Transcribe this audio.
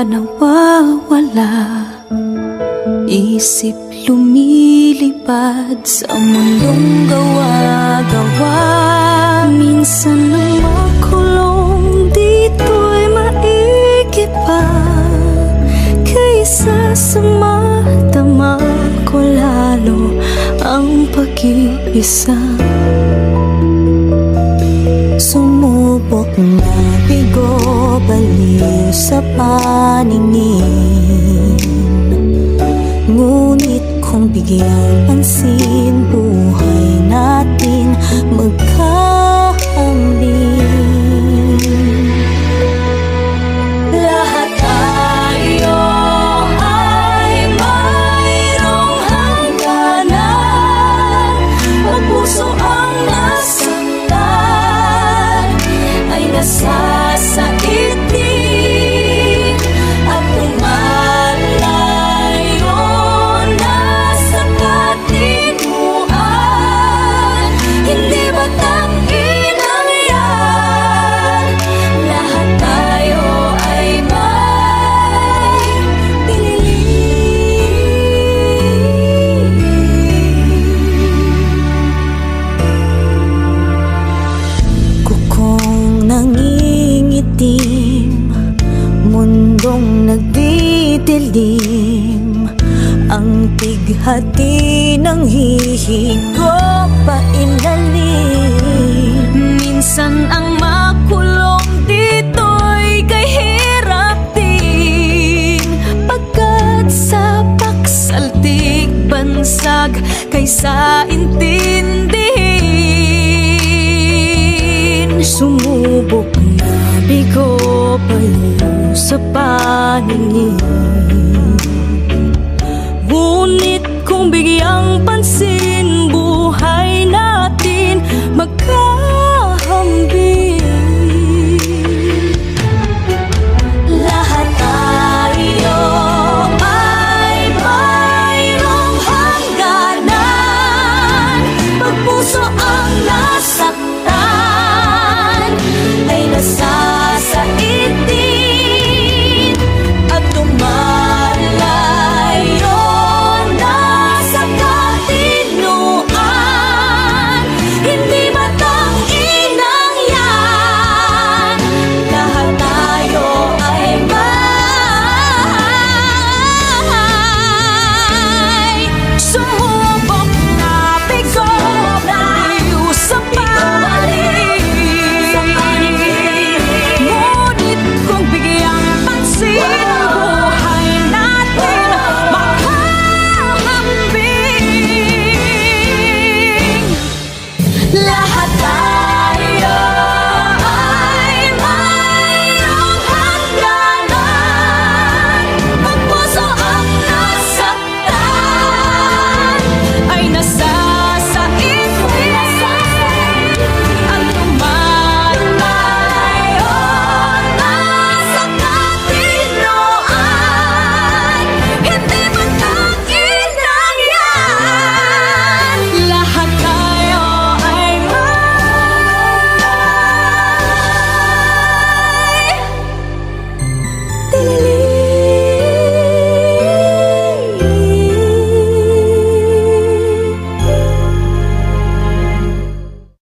nawawala. Isip lumilipad sa mundong gawa-gawa. Minsan nang makulong dito'y maigi pa kaysa sa matama ko lalo ang pag-iisa. Sumubok na bigo, baliw sa paningin, ngunit kung bigyan pansin, buhay natin magkahambing. Lahat tayo ay mayroong hangganan. Pag puso ang nasaktan ay nasasaitin at lumalayo na sa katinuan. Hindi ba tanginang yan? Lahat tayo ay may piniling. Kukong nangingitim, mundong nagdidilim, ang bighati ng hihigo pa ilalim. Minsan ang makulong dito'y kay hirap din, pagkat sa paksaltik bansag kaysa intindihin. Sumubok na bigo, baliw sa paningin,